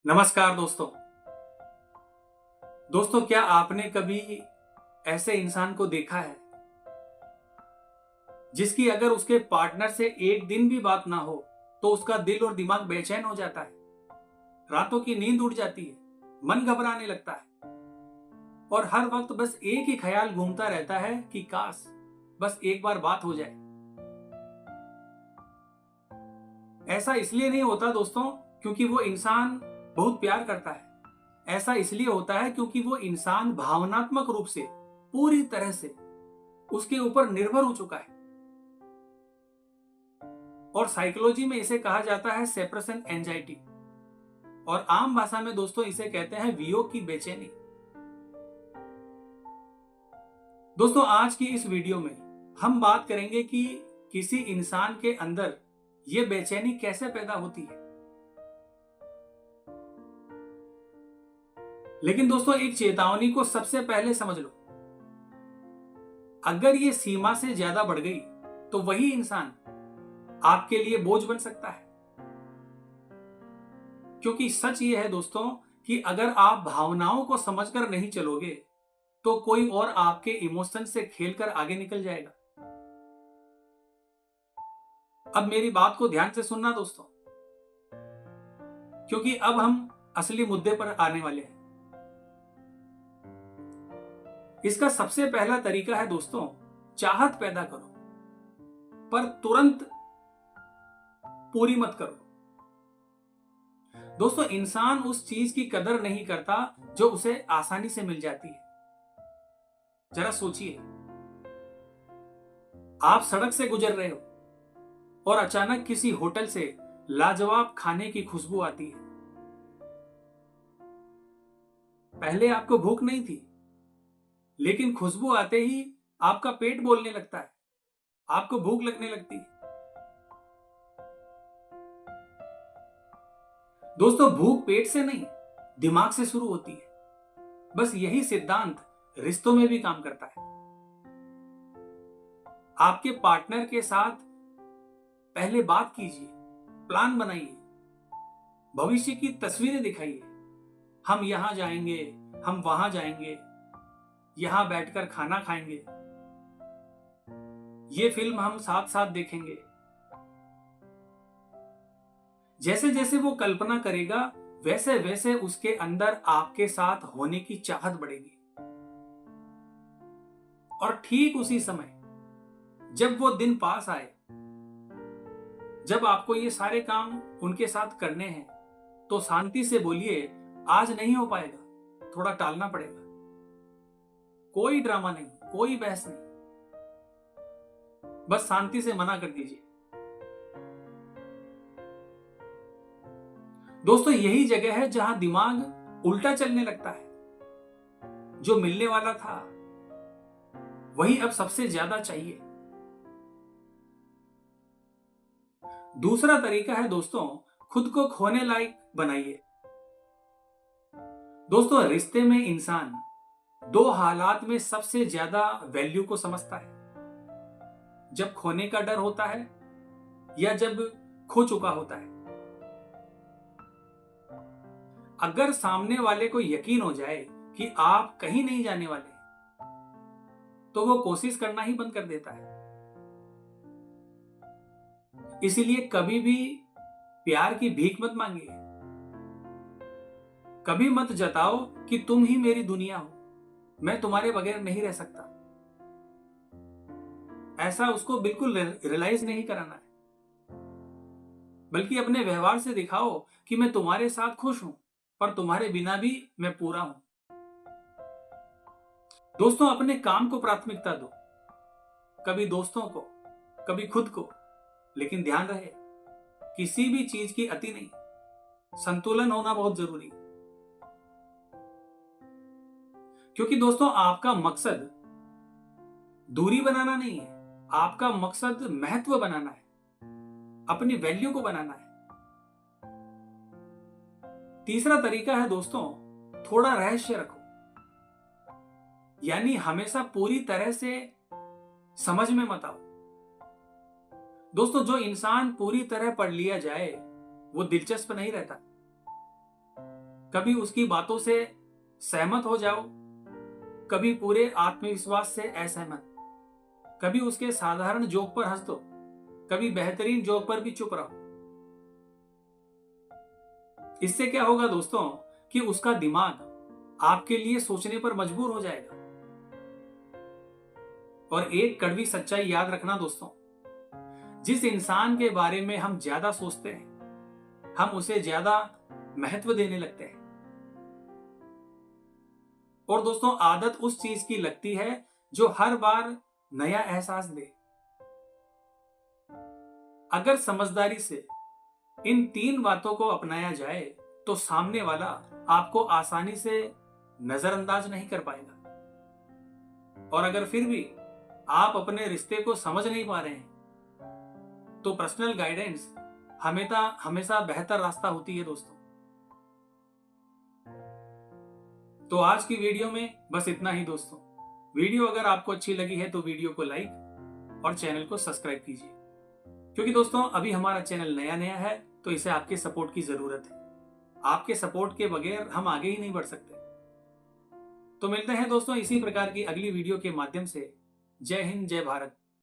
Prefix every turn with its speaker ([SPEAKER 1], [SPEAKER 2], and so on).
[SPEAKER 1] नमस्कार दोस्तों। क्या आपने कभी ऐसे इंसान को देखा है जिसकी अगर उसके पार्टनर से एक दिन भी बात ना हो तो उसका दिल और दिमाग बेचैन हो जाता है, रातों की नींद उड़ जाती है, मन घबराने लगता है और हर वक्त बस एक ही ख्याल घूमता रहता है कि काश बस एक बार बात हो जाए। ऐसा इसलिए नहीं होता दोस्तों क्योंकि वो इंसान बहुत प्यार करता है। ऐसा इसलिए होता है क्योंकि वो इंसान भावनात्मक रूप से पूरी तरह से उसके ऊपर निर्भर हो चुका है और साइकोलॉजी में इसे कहा जाता है सेपरेशन एंजाइटी और आम भाषा में दोस्तों इसे कहते हैं वियोग की बेचैनी। दोस्तों आज की इस वीडियो में हम बात करेंगे कि किसी इंसान के अंदर ये बेचैनी कैसे पैदा होती है। लेकिन दोस्तों एक चेतावनी को सबसे पहले समझ लो, अगर ये सीमा से ज्यादा बढ़ गई तो वही इंसान आपके लिए बोझ बन सकता है। क्योंकि सच ये है दोस्तों कि अगर आप भावनाओं को समझकर नहीं चलोगे तो कोई और आपके इमोशन से खेलकर आगे निकल जाएगा। अब मेरी बात को ध्यान से सुनना दोस्तों, क्योंकि अब हम असली मुद्दे पर आने वाले हैं। इसका सबसे पहला तरीका है दोस्तों, चाहत पैदा करो पर तुरंत पूरी मत करो। दोस्तों इंसान उस चीज की कदर नहीं करता जो उसे आसानी से मिल जाती है। जरा सोचिए, आप सड़क से गुजर रहे हो और अचानक किसी होटल से लाजवाब खाने की खुशबू आती है। पहले आपको भूख नहीं थी, लेकिन खुशबू आते ही आपका पेट बोलने लगता है, आपको भूख लगने लगती है। दोस्तों भूख पेट से नहीं, दिमाग से शुरू होती है। बस यही सिद्धांत रिश्तों में भी काम करता है। आपके पार्टनर के साथ पहले बात कीजिए, प्लान बनाइए, भविष्य की तस्वीरें दिखाइए। हम यहां जाएंगे, हम वहां जाएंगे, यहां बैठकर खाना खाएंगे, ये फिल्म हम साथ साथ देखेंगे। जैसे जैसे वो कल्पना करेगा वैसे वैसे उसके अंदर आपके साथ होने की चाहत बढ़ेगी। और ठीक उसी समय जब वो दिन पास आए, जब आपको ये सारे काम उनके साथ करने हैं, तो शांति से बोलिए आज नहीं हो पाएगा, थोड़ा टालना पड़ेगा। कोई ड्रामा नहीं, कोई बहस नहीं, बस शांति से मना कर दीजिए। दोस्तों यही जगह है जहां दिमाग उल्टा चलने लगता है। जो मिलने वाला था वही अब सबसे ज्यादा चाहिए। दूसरा तरीका है दोस्तों, खुद को खोने लायक बनाइए। दोस्तों रिश्ते में इंसान दो हालात में सबसे ज्यादा वैल्यू को समझता है, जब खोने का डर होता है या जब खो चुका होता है। अगर सामने वाले को यकीन हो जाए कि आप कहीं नहीं जाने वाले, तो वो कोशिश करना ही बंद कर देता है। इसीलिए कभी भी प्यार की भीख मत मांगिए। कभी मत जताओ कि तुम ही मेरी दुनिया हो, मैं तुम्हारे बगैर नहीं रह सकता। ऐसा उसको बिल्कुल रियलाइज नहीं कराना है, बल्कि अपने व्यवहार से दिखाओ कि मैं तुम्हारे साथ खुश हूं, पर तुम्हारे बिना भी मैं पूरा हूं। दोस्तों अपने काम को प्राथमिकता दो, कभी दोस्तों को, कभी खुद को। लेकिन ध्यान रहे किसी भी चीज की अति नहीं, संतुलन होना बहुत जरूरी है। क्योंकि दोस्तों आपका मकसद दूरी बनाना नहीं है, आपका मकसद महत्व बनाना है, अपनी वैल्यू को बनाना है। तीसरा तरीका है दोस्तों, थोड़ा रहस्य रखो। यानी हमेशा पूरी तरह से समझ में मत आओ। दोस्तों जो इंसान पूरी तरह पढ़ लिया जाए वो दिलचस्प नहीं रहता। कभी उसकी बातों से सहमत हो जाओ, कभी पूरे आत्मविश्वास से असहमत, कभी उसके साधारण जोक पर हंस दो, कभी बेहतरीन जोक पर भी चुप रहो। इससे क्या होगा दोस्तों कि उसका दिमाग आपके लिए सोचने पर मजबूर हो जाएगा। और एक कड़वी सच्चाई याद रखना दोस्तों, जिस इंसान के बारे में हम ज्यादा सोचते हैं, हम उसे ज्यादा महत्व देने लगते हैं। और दोस्तों, आदत उस चीज की लगती है जो हर बार नया एहसास दे। अगर समझदारी से इन 3 बातों को अपनाया जाए तो सामने वाला आपको आसानी से नजरअंदाज नहीं कर पाएगा। और अगर फिर भी आप अपने रिश्ते को समझ नहीं पा रहे हैं तो पर्सनल गाइडेंस हमेशा हमेशा बेहतर रास्ता होती है दोस्तों। तो आज की वीडियो में बस इतना ही दोस्तों। वीडियो अगर आपको अच्छी लगी है तो वीडियो को लाइक और चैनल को सब्सक्राइब कीजिए, क्योंकि दोस्तों अभी हमारा चैनल नया नया है तो इसे आपके सपोर्ट की जरूरत है। आपके सपोर्ट के बगैर हम आगे ही नहीं बढ़ सकते। तो मिलते हैं दोस्तों इसी प्रकार की अगली वीडियो के माध्यम से। जय हिंद, जय भारत।